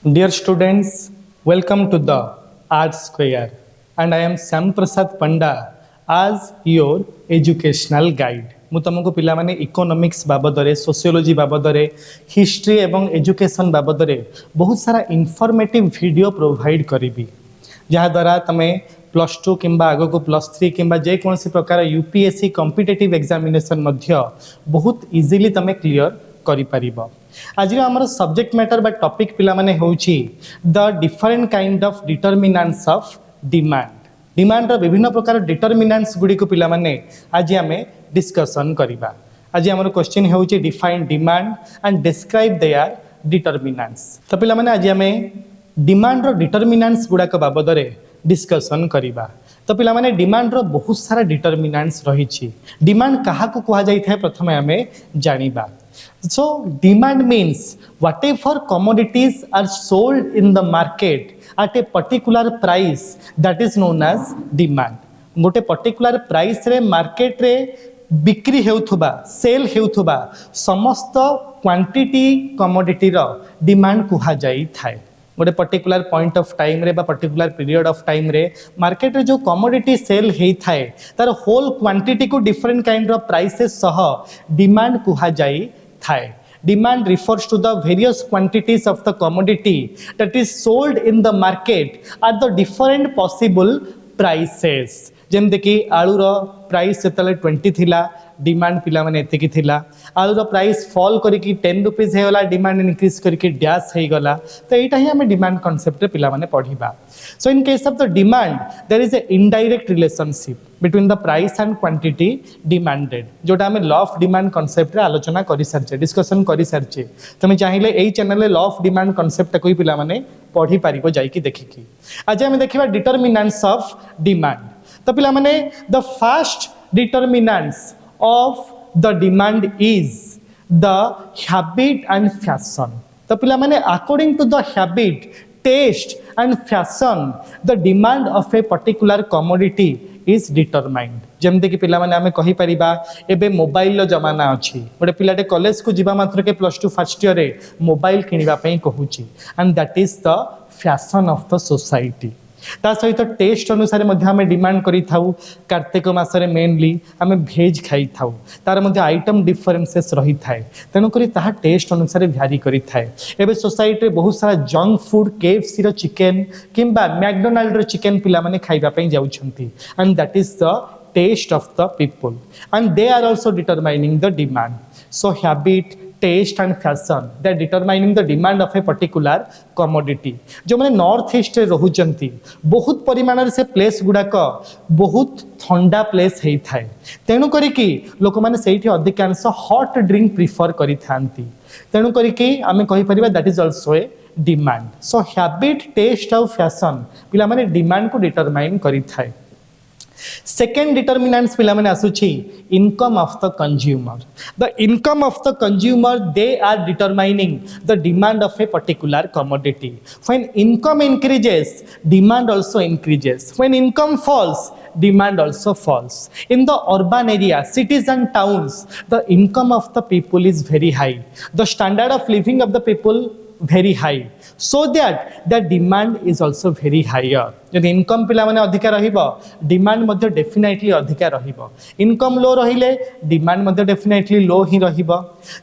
Dear students, welcome to the Art Square, and I am Sam Prasad Panda as your educational guide. ମୁଁ ତୁମକୁ ପିଲାମାନେ economics ବାବଦରେ sociology ବାବଦରେ history ଏବଂ education ବାବଦରେ ବହୁତ ସାରା ଇନଫର୍ମେଟିଭ୍ ଭିଡ଼ିଓ ପ୍ରୋଭାଇଡ଼ କରିବି ଯାହାଦ୍ୱାରା ତୁମେ ପ୍ଲସ୍ ଟୁ କିମ୍ବା ଆଗକୁ ପ୍ଲସ୍ ଥ୍ରୀ କିମ୍ବା ଯେକୌଣସି ପ୍ରକାର ୟୁପିଏସ୍ସି କମ୍ପିଟେଟିଭ୍ ଏକ୍ଜାମିନେସନ୍ ମଧ୍ୟ ବହୁତ ଇଜିଲି ତୁମେ କ୍ଲିଅର୍ କରିପାରିବ। आज आमर सब्जेक्ट मैटर बा टॉपिक पिला माने होउची the different kind of determinants of demand. Demand रो विभिन्न प्रकार डिटरमिनेंट्स गुडी को पिला माने आज आमे डिस्कशन करिबा। आज आमर क्वेश्चन होउची define demand and describe their determinants. तो पिला माने आज आमे डिमांड रो डिटरमिनेंट्स गुडा को बाबदरे डिस्कशन करिबा। तो पिला माने डिमांड रो बहुत सारा डिटरमिनेंट्स रहिछि। डिमांड काहा को कुहा जाई थाए प्रथमे आमे जानिबा। So demand means whatever commodities are sold in the market at a particular price, that is known as demand. गोटे particular price रे market रे बिक्री हेउथुबा सेल हेउथुबा समस्त क्वांटिटी commodity रो डिमांड कुहा जाई थाए। गोटे पर्टिकुलर पॉइंट ऑफ टाइम रे बा पर्टिकुलर पीरियड ऑफ टाइम रे मार्केट रे जो कमोडिटी सेल हेई थाए तार होल क्वांटिटी को डिफरेंट काइंड ऑफ प्राइसेस सह डिमांड कुहा जाई थाए। Demand refers to the various quantities of the commodity that is sold in the market at the different possible prices. जेमते कि आलू रो प्राइस सेतले 20 थिला डिमांड पिला माने एते की थिला आलू रो प्राइस फॉल करिकि 10 रुपीस हे गला डिमांड इंक्रीज करिकि डैश हे गला। तो एटा ही हमें डिमांड कांसेप्ट रे पिला माने पढिबा। So in case of the demand there is a indirect relationship between the price and quantity demanded जोटा हमें लॉ ऑफ डिमांड कांसेप्ट रे आलोचना करि सरचे डिस्कशन करि सरचे। तुम चाहिले एई चैनल रे लॉ ऑफ डिमांड कांसेप्ट कोई पिला माने पढि पारिबो जाई कि देखिकि। आज हम देखिबा डिटरमिनेंट्स ऑफ डिमांड। तो पिला माने the first determinants of the demand is the habit and fashion. तो पिला माने according to the habit, taste and fashion, the demand of a particular commodity is determined. जेमते कि पिला माने हमें कहि परिबा एबे मोबाइल लो जमाना अछि गोटे पिलाटे कॉलेज को जिबा मात्र के प्लस 2 फर्स्ट ईयर रे मोबाइल किनिबा पई कहूची and that is the fashion of the society. ता सहित टेस्ट अनुसार मध्य हमें डिमांड करि थाउ कार्तिक मासरे मेनली हमें भेज खाई थाउ तार मध्य आइटम डिफरेंसेस रही थाए तेणु करी ताहा टेस्ट अनुसार भ्यारी करि थाए। एबे सोसाइटी रे बहुत सारा जंक फूड केएफसी रो चिकन किंबा मैकडोनाल्ड रो चिकन पिला माने खाइबा पई जाउछंती and that is the taste of the people and they are also determining the demand. So habit, taste and fashion, they are determining the demand of a particular commodity. जो मैंने north east रे रहुचंती बहुत परिमाण से place गुड़ाक बहुत ठंडा place है थाए तेणु करिकी लोक माने सेठी अधिकांश हॉट ड्रिंक प्रिफर करि थांती तेणु करिकी आमे कहि परिबा that is also a demand. So habit, taste और फैशन पिला माने डिमांड को डिटरमाइन करि थाए। Second determinants पिला माने आसुची income of the consumer. The income of the consumer, they are determining the demand of a particular commodity. When income increases, demand also increases. When income falls, demand also falls. In the urban area, cities and towns, the income of the people is very high. The standard of living of the people very high, so that the demand is also very higher. जदि income पिला माने अधिका रहिबो demand मध्ये definitely अधिका रहिबो। Income लो रहिले demand मध्ये डेफिनेटली लो ही रहिबो।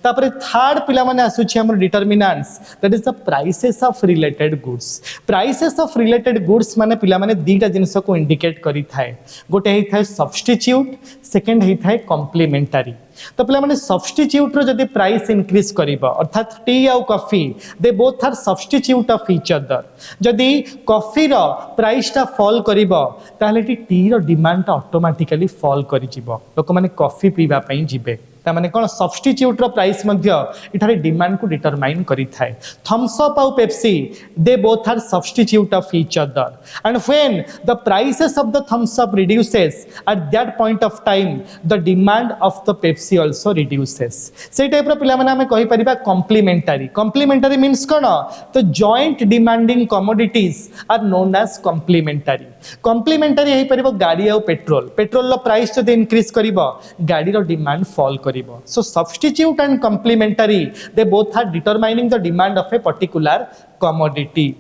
तापरे थर्ड पिला माने आसुची हमर determinants that is the prices of related goods. Prices of related goods माने पिला माने दीटा जिंस को इंडिकेट करि थाए गोटे हे थाए सब्स्टिट्यूट सेकंड हे थाए कॉम्प्लीमेंटरी। तो पिला माने सब्स्टिट्यूट रो जदि प्राइस इंक्रीज करिबो अर्थात टी और coffee they both are substitute of each other. जदि कॉफी रो प्राइस टा फॉल करिबो ताले टी रो डिमांड टा ऑटोमेटिकली फॉल करि जिवो लोक माने कॉफी पीबा पई जिबे ता माने कोन सब्स्टिट्यूट रो प्राइस मध्य इठारे डिमांड को डिटरमाइन करि थाए। थम्स अप और Pepsi they both are substitute of each other and when the prices of the Thums Up reduces at that point of time the demand of the Pepsi also reduces. से type रो पिला माने हमें कहि परिबा complementary. Complementary means कोन तो joint demanding commodities are known as complementary. Complementary हे परिबो गाड़ी और पेट्रोल। पेट्रोल रो प्राइस जदि इंक्रीज करिवो गाड़ी रो डिमांड फॉल करिवो पड़िबो so substitute and complementary they both are determining the demand of a particular commodity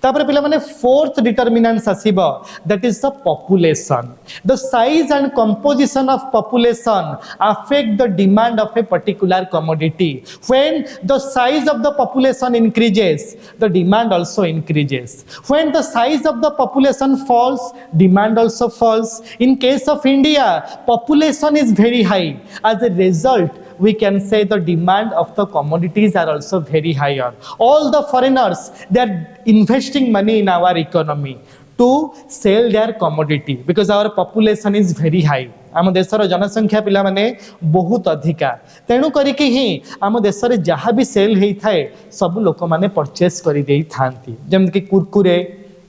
तापर पिला माने फोर्थ डिटरमिनेंट्स आसीबो that is the population the size and composition of population affect the demand of a particular commodity when the size of the population increases the demand also increases when the size of the population false demand also falls in case of India population is very high as a result we can say the demand of the commodities are also very higher all the foreigners they are investing money in our economy to sell their commodity because our population is very high आम देशर जनसंख्या पिला माने बहुत अधिका तेणु करिके ही आम देश रे जहाँ भी सेल होता है सब लोक माने परचेस कर दे थांती जेमति कि Kurkure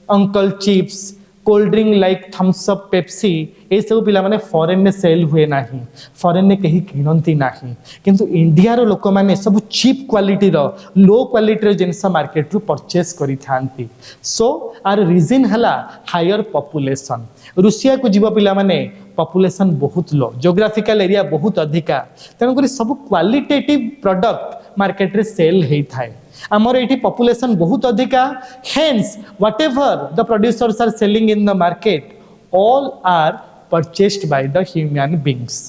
Uncle Chipps cold drink like Thums Up Pepsi ये सब पिला माने फॉरेन में सेल हुए नाही फॉरेन में कहीं किणती नाही किंतु इंडिया रो लोक माने सब चीप क्वालिटी रो लो क्वालिटी रो जिनस मार्केट रु परचेस करी थांती सो आर रीजन हला हायर पॉपुलेशन रूसिया को जीव पिला माने पॉपुलेशन बहुत लो जियोग्राफिकल एरिया बहुत अधिका तेणु करी सब क्वालिटेटिव प्रोडक्ट मार्केट रे सेल हेई थाए आमर एठी पॉपुलेशन बहुत अधिका hence whatever the producers are selling in the market all are purchased by the human beings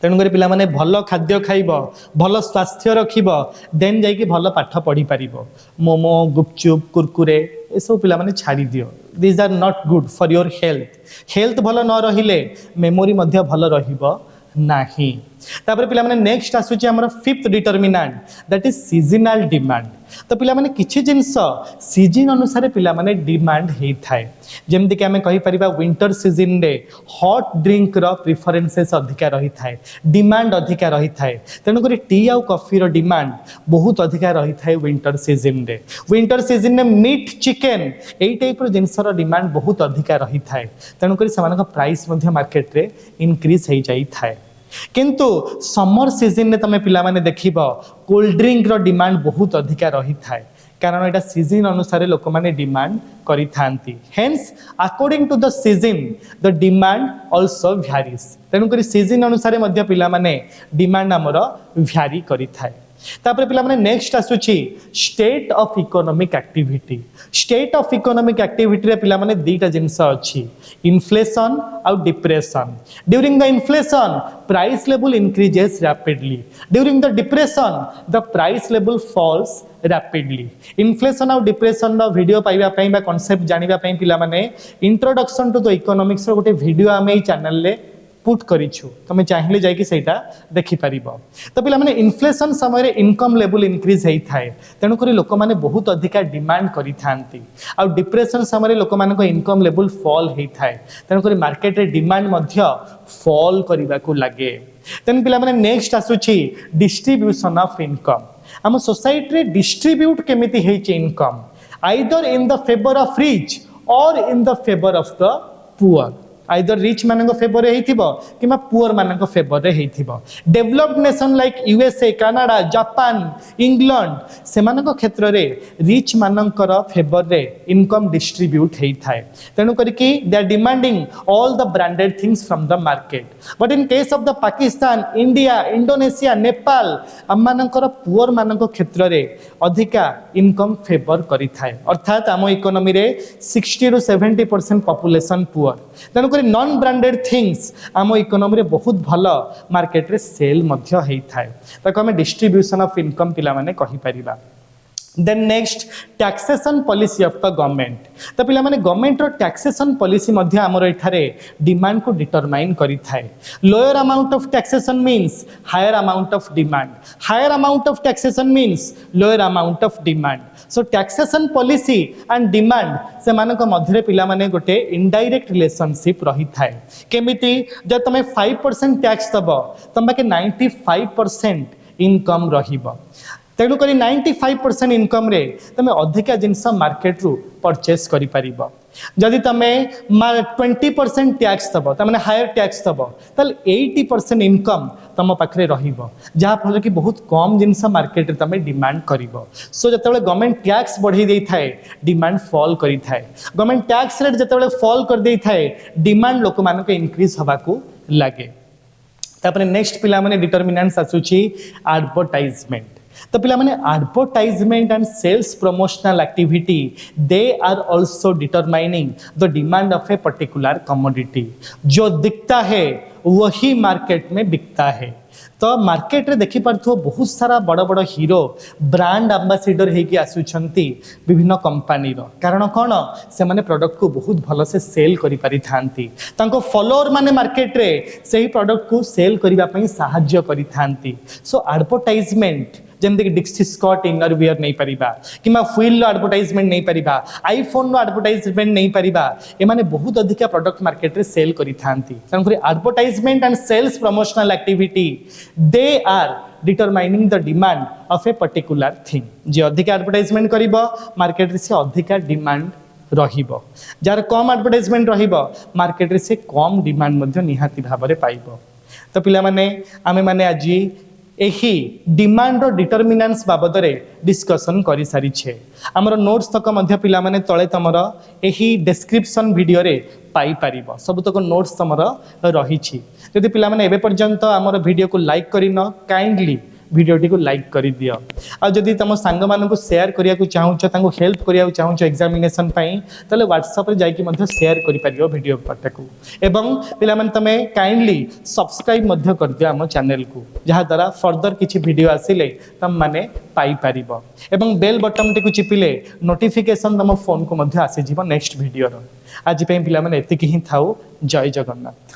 तेणुक पिला माने भल खाद्य खाइब भल स्वास्थ्य रखिब देन जाइके भल पाठ पढ़ी पारिबो मोमो गुपचुप कुरकुरे ए सब पिला माने छाड़ी दियो this are not good for your health भल न रहिले मेमोरी मध्य भल रहिबो नाही तापर पिला माने नेक्स्ट आसुची हमर fifth determinant that is seasonal demand तो पिला माने किछि जिंस सीजन अनुसार पिला माने डिमांड हेई थाए जेमति कि हमें कहि परिबा विंटर सीजन रे हॉट ड्रिंक रो प्रेफरेंसेस अधिका रही थाए डिमांड अधिका रही थाए तेनु करी टी आ कॉफी रो डिमांड बहुत अधिका रही थाए विंटर सीजन रे मीट चिकन एई टाइप रो जिंस रो डिमांड बहुत अधिका रही थाए तेनु करी समानक प्राइस मध्य मार्केट रे इंक्रीज हेई जाई थाए किंतु समर सीजन रे तमे पिला माने देखिबो कोल्ड ड्रिंक रो डिमांड बहुत अधिका रही थाए कारण एटा सीजन अनुसार लोक माने डिमांड करि थांती hence according to the season the demand also varies तेनु करी सीजन अनुसार मध्य पिला माने डिमांड हमर वैरी करि थाए तापर पिला माने नेक्स्ट आसुची स्टेट ऑफ इकोनॉमिक एक्टिविटी रे पिला माने दीटा जिंस अछि इन्फ्लेशन और depression during the inflation price level increases rapidly during the depression the price level falls rapidly inflation और डिप्रेशन रो वीडियो पाइबा पई बा कांसेप्ट जानिबा पई पिला माने इंट्रोडक्शन टू द इकोनॉमिक्स रो गोटे वीडियो आमे ई चैनल ले पुट करिछु तमे चाहिए जाइए सेटा देखि पारिबो तो पिला माने इन्फ्लेशन समय रे इनकम लेवल इंक्रीज हेई थाए तेनु करी लोक माने बहुत अधिका डिमांड करि थांती आ डिप्रेशन समय रे लोक माने को इनकम लेवल फॉल हेई थाए तेनु करी मार्केट रे डिमांड मध्य फॉल करिबा को लागे तेन पिला माने नेक्स्ट आसुची डिस्ट्रीब्यूशन ऑफ इनकम हम सोसाइटी रे डिस्ट्रीब्यूट केमिति हेई income either in the favour of rich और in the favour of the poor either rich मानक फेवर रे हेइथिबो किमा पुअर मानक फेवर रे हेइथिबो developed nation like USA Canada Japan England से मानक क्षेत्र रे रिच मानकर फेवर रे इनकम डिस्ट्रीब्यूट हेइ थाए तेनु करिकि they are demanding all the branded things from the market but in case of the Pakistan India Indonesia Nepal हम मानकर पुअर मानक क्षेत्र रे अधिका इनकम फेवर करि थाए अर्थात हम इकोनॉमी रे 60 to 70% पॉपुलेशन पुअर तेनु नॉन ब्रांडेड थिंग्स आम इकोनॉमी रे बहुत भल मार्केट रे सेल मध्य हेई थाए ताको हम डिस्ट्रीब्यूशन ऑफ इनकम पिला माने कहि परिबा then next taxation policy of the government तो पिला माने गवर्नमेंट रो टैक्सेशन पॉलिसी मध्य हमर एठारे डिमांड को डिटरमाइन करि थाए lower amount of taxation means higher amount of demand higher amount of taxation means lower amount of demand so taxation policy and demand से मानक मध्य पिला माने गोटे इनडायरेक्ट रिलेशनशिप रही थाए केमिति जब तमे 5% टैक्स दबो तमके 95% इनकम रहिबो तेणुक 95% इनकम रे तमे अधिका जिनस मार्केट रु परचेस करि परिबो जदि तमे 20% टैक्स दबो तमे हायर टैक्स दबो तल 80% इनकम तम पाखरे रहिबो जहा फल कि बहुत कम जिनस मार्केट रे तमे डिमांड करिवो सो जतेबेले गवर्नमेंट टैक्स बढ़ी देई थाए डिमांड फॉल करि थाए गवर्नमेंट टैक्स रेट जतेबेले फॉल कर देई थाए डिमांड लोक मानक इंक्रीज हबा को लागे तापर नेक्स्ट पिला माने डिटरमिनेंट्स आसुची एडवर्टाइजमेंट। तो पिला माने advertisement and sales promotional activity they are also determining the demand of a particular commodity. जो दिखता है वही मार्केट में बिकता है। तो मार्केट रे देखि पारथो बहुत सारा बड़ बड़ हीरो ब्रांड एम्बेसडर हेकि आसुछंती विभिन्न कंपनी रो। कारण कोन से माने प्रोडक्ट को बहुत भल से सेल करि पारि थांती। तांको फॉलोअर माने मार्केट रे सही प्रोडक्ट को सेल करिबा पई सहाय्य करि थांती। सो एडवर्टाइजमेंट जमते कि डिक्सी स्कॉट इनर वियर नहीं परिबा किमा व्हील एडवर्टाइजमेंट नहीं परिबा आईफोन नो एडवर्टाइजमेंट नहीं परिबा ए माने बहुत अधिक प्रोडक्ट मार्केट रे सेल करि थांती। तन करी advertisement and sales promotional activity they are determining the demand of a particular thing. जे अधिक एडवर्टाइजमेंट करिबो मार्केट रे से अधिक डिमांड रहिबो। जार कम एडवर्टाइजमेंट रहिबो मार्केट रे से कम डिमांड मध्ये निहाती भाबरे पाइबो। तो पिला माने आमे माने आजी एही डिमांड रो डिटरमिनेंट्स बाबद रे डिस्कशन करि सारी छे। हमर नोट्स तक मध्य पिला माने तळे तमर एही डिस्क्रिप्शन वीडियो रे पाई परिबो। सब तक नोट्स तमर रही छी। यदि पिला माने एबे पर्यंत हमर वीडियो को लाइक करिनो काइंडली वीडियोटी को लाइक कर दियो। आ जदि तुम सांग मान को शेयर करिया को चाहूछ तांको हेल्प करिया चाहूछ एग्जामिनेशन पई तले व्हाट्सएप रे जाई कि मध्य शेयर करि परियो वीडियो पार्ट को। एवं पिला मन तमे काइंडली सब्सक्राइब मध्य कर दियो हम चैनल को जहा द्वारा फर्दर किछि वीडियो आसिले तम माने पाई परिबो। एवं बेल बटन टी को चिपिले नोटिफिकेशन तम फोन को मध्य आसी जीवो नेक्स्ट वीडियो रो। आज पे पिला मन एतिकी ही थाउ। जय जगन्नाथ।